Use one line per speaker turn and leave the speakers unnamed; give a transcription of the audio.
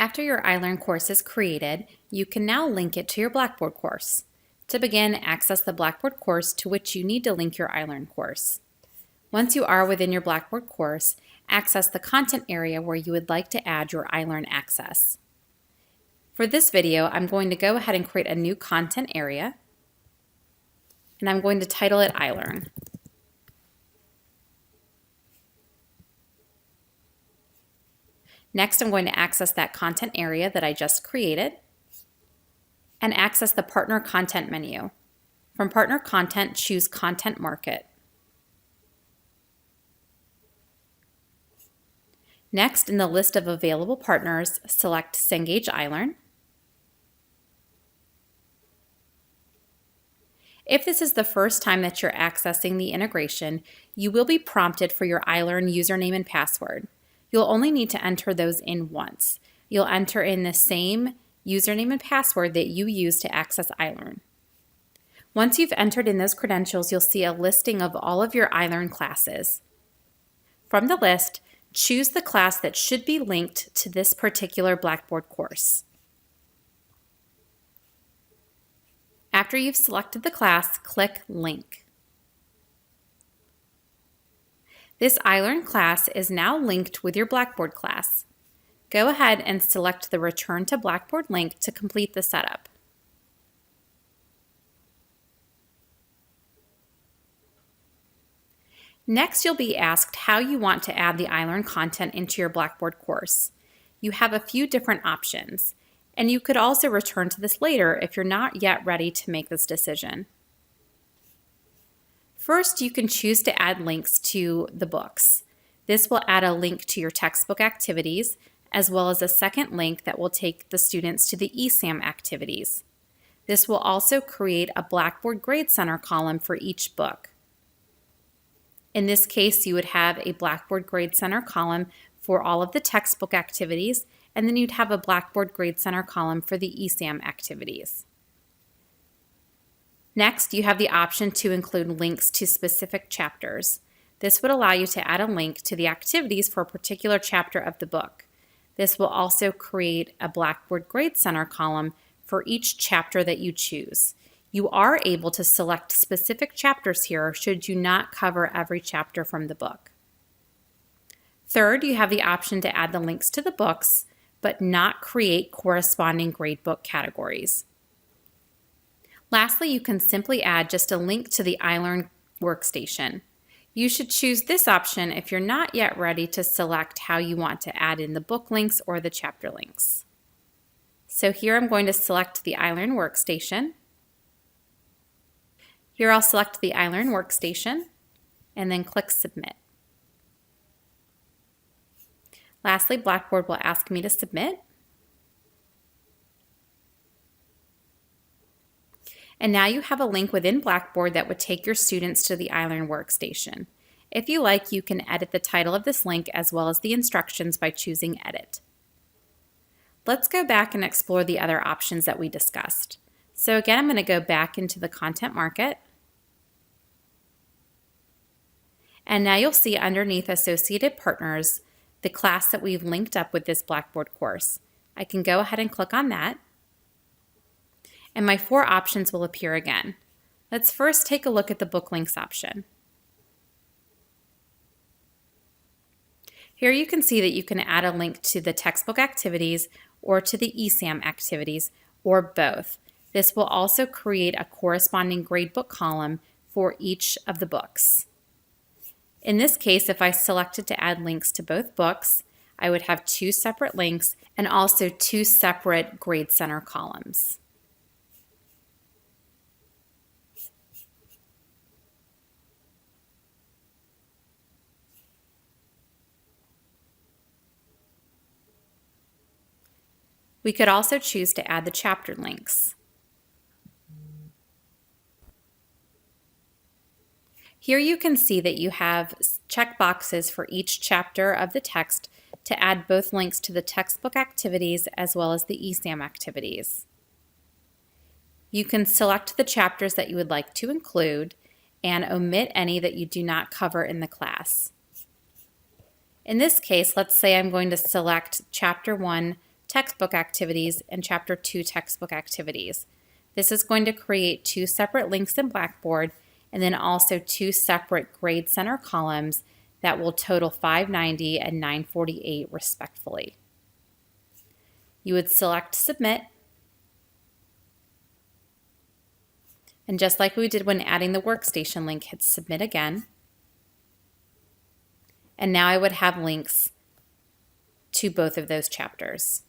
After your iLrn course is created, you can now link it to your Blackboard course. To begin, access the Blackboard course to which you need to link your iLrn course. Once you are within your Blackboard course, access the content area where you would like to add your iLrn access. For this video, I'm going to go ahead and create a new content area, and I'm going to title it iLrn. Next, I'm going to access that content area that I just created and access the Partner Content menu. From Partner Content, choose Content Market. Next, in the list of available partners, select Cengage iLrn. If this is the first time that you're accessing the integration, you will be prompted for your iLrn username and password. You'll only need to enter those in once. You'll enter in the same username and password that you use to access iLrn. Once you've entered in those credentials, you'll see a listing of all of your iLrn classes. From the list, choose the class that should be linked to this particular Blackboard course. After you've selected the class, click Link. This iLrn class is now linked with your Blackboard class. Go ahead and select the Return to Blackboard link to complete the setup. Next, you'll be asked how you want to add the iLrn content into your Blackboard course. You have a few different options, and you could also return to this later if you're not yet ready to make this decision. First, you can choose to add links to the books. This will add a link to your textbook activities, as well as a second link that will take the students to the eSam activities. This will also create a Blackboard Grade Center column for each book. In this case, you would have a Blackboard Grade Center column for all of the textbook activities, and then you'd have a Blackboard Grade Center column for the eSam activities. Next, you have the option to include links to specific chapters. This would allow you to add a link to the activities for a particular chapter of the book. This will also create a Blackboard Grade Center column for each chapter that you choose. You are able to select specific chapters here should you not cover every chapter from the book. Third, you have the option to add the links to the books, but not create corresponding gradebook categories. Lastly, you can simply add just a link to the iLrn workstation. You should choose this option if you're not yet ready to select how you want to add in the book links or the chapter links. So here I'm going to select the iLrn workstation. Here I'll select the iLrn workstation and then click Submit. Lastly, Blackboard will ask me to submit. And now you have a link within Blackboard that would take your students to the iLrn workstation. If you like, you can edit the title of this link as well as the instructions by choosing Edit. Let's go back and explore the other options that we discussed. So again, I'm going to go back into the Content Market. And now you'll see underneath Associated Partners the class that we've linked up with this Blackboard course. I can go ahead and click on that, and my 4 options will appear again. Let's first take a look at the book links option. Here you can see that you can add a link to the textbook activities or to the eSam activities, or both. This will also create a corresponding gradebook column for each of the books. In this case, if I selected to add links to both books, I would have 2 separate links and also 2 separate Grade Center columns. We could also choose to add the chapter links. Here you can see that you have check boxes for each chapter of the text to add both links to the textbook activities as well as the eSam activities. You can select the chapters that you would like to include and omit any that you do not cover in the class. In this case, let's say I'm going to select Chapter 1 textbook activities and Chapter 2 textbook activities. This is going to create 2 separate links in Blackboard and then also 2 separate grade center columns that will total 590 and 948 respectively. You would select Submit, and just like we did when adding the workstation link, hit Submit again. And now I would have links to both of those chapters.